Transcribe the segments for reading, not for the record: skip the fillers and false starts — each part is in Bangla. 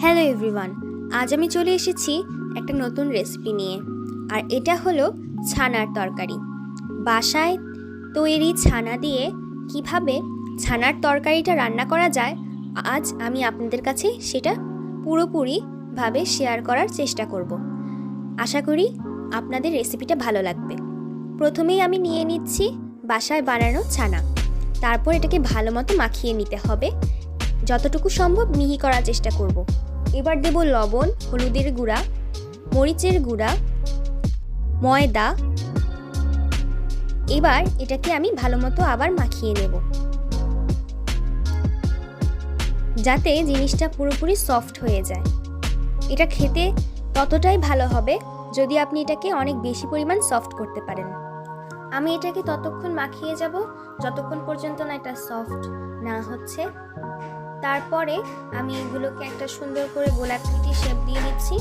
হ্যালো এভরিওয়ান, আজ আমি চলে এসেছি একটা নতুন রেসিপি নিয়ে। আর এটা হলো ছানার তরকারি। বাসায় তৈরি ছানা দিয়ে কিভাবে ছানার তরকারিটা রান্না করা যায়, আজ আমি আপনাদের কাছে সেটা পুরোপুরিভাবে শেয়ার করার চেষ্টা করব। আশা করি আপনাদের রেসিপিটা ভালো লাগবে। প্রথমেই আমি নিয়ে নিচ্ছি বাসায় বানানো ছানা। তারপর এটাকে ভালো মতো মাখিয়ে নিতে হবে, যতটুকু সম্ভব মিহি করার চেষ্টা করব। এবার দেব লবণ, হলুদের গুঁড়া, মরিচের গুঁড়া, ময়দা। এবার এটাকে আমি ভালো মতো আবার মাখিয়ে নেব, যাতে জিনিসটা পুরোপুরি সফট হয়ে যায়। এটা খেতে ততটাই ভালো হবে যদি আপনি এটাকে অনেক বেশি পরিমাণ সফট করতে পারেন। আমি এটাকে ততক্ষণ মাখিয়ে যাব যতক্ষণ পর্যন্ত না এটা সফট না হচ্ছে। তারপরে আমি এগুলোকে একটা সুন্দর করে গোলাকৃতি শেপ দিয়ে দিচ্ছি।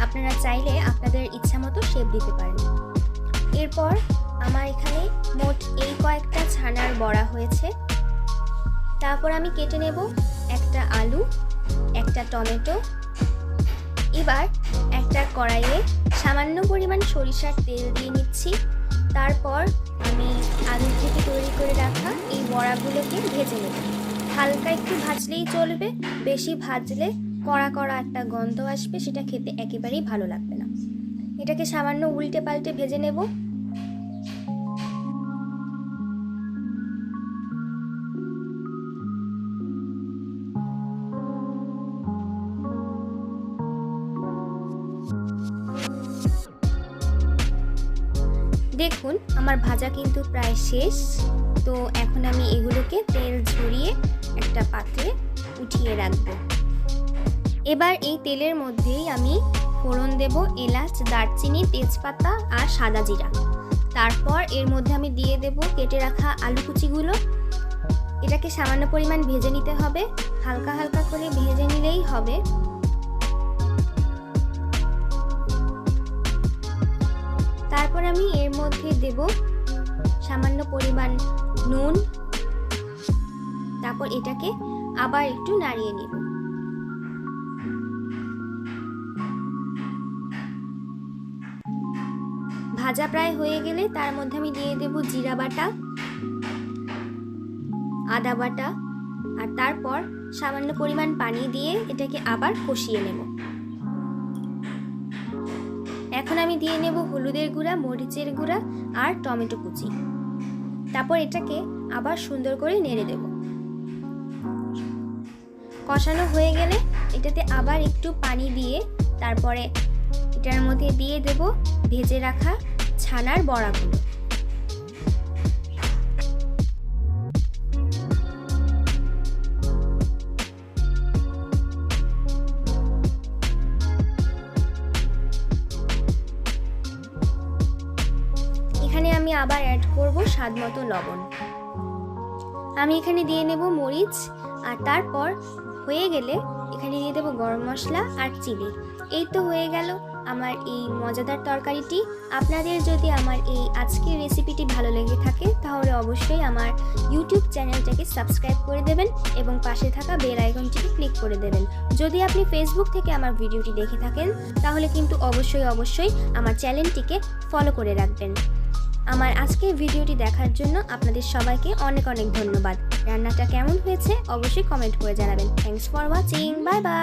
আপনারা চাইলে আপনাদের ইচ্ছা মতো শেপ দিতে পারেন। এরপর আমার এখানে মোট এই কয়েকটা ছানার বড়া হয়েছে। তারপর আমি কেটে নেব একটা আলু, একটা টমেটো। এবার একটা কড়াইয়ে সামান্য পরিমাণ সরিষার তেল দিয়ে নিচ্ছি। তারপর আমি আগে থেকে তৈরি করে রাখা এই বড়াগুলোকে ভেজে নেব। হালকা একটু ভাজলেই চলবে, বেশি ভাজলে কড়া কড়া একটা গন্ধ আসবে, সেটা খেতে একেবারেই ভালো লাগবে না। এটাকে সামান্য উল্টে পাল্টে ভেজে নেব। দেখুন আমার ভাজা কিন্তু প্রায় শেষ। তো এখন আমি এগুলোকে তেল ঝরিয়ে একটা পাত্রে উঠিয়ে রাখব। এবার এই তেলের মধ্যেই আমি ফোড়ন দেব এলাচ, দারচিনি, তেজপাতা আর সাদা জিরা। তারপর এর মধ্যে আমি দিয়ে দেব কেটে রাখা আলু কুচিগুলো। এটাকে সামান্য পরিমাণ ভেজে নিতে হবে, হালকা হালকা করে ভেজে নিলেই হবে। তারপর আমি এর মধ্যে দেব সামান্য পরিমাণ নুন। তারপর এটাকে আবার একটু নাড়িয়ে নেব। ভাজা প্রায় হয়ে গেলে তার মধ্যে আমি দিয়ে দেব জিরা বাটা, আদা বাটা, আর তারপর সামান্য পরিমাণ পানি দিয়ে এটাকে আবার কষিয়ে নেব। এখন আমি দিয়ে নেব হলুদের গুঁড়া, মরিচের গুঁড়া আর টমেটো কুচি। তারপর এটাকে আবার সুন্দর করে নেড়ে দেব। কষানো হয়ে গেলে এটাতে আবার একটু পানি দিয়ে তারপরে এটার মধ্যে দিয়ে দেব ভেজে রাখা ছানার বড়াগুলো। এখানে আমি আবার অ্যাড করব স্বাদ মতো লবণ। আমি এখানে দিয়ে নেব মরিচ, আর তারপর হয়ে গেলে এখানে দিয়ে দেব গরম মশলা আর চিলি। এই তো হয়ে গেল আমার এই মজাদার তরকারিটি। আপনাদের যদি আমার এই আজকের রেসিপিটি ভালো লেগে থাকে তাহলে অবশ্যই আমার ইউটিউব চ্যানেলটাকে সাবস্ক্রাইব করে দেবেন এবং পাশে থাকা বেল আইকনটিকে ক্লিক করে দেবেন। যদি আপনি ফেসবুক থেকে আমার ভিডিওটি দেখে থাকেন তাহলে কিন্তু অবশ্যই আমার চ্যানেলটিকে ফলো করে রাখবেন। আমার আজকের ভিডিওটি দেখার জন্য আপনাদের সবাইকে অনেক অনেক ধন্যবাদ। রান্নাটা কেমন হয়েছে অবশ্যই কমেন্ট করে জানাবেন। Thanks for watching, bye bye.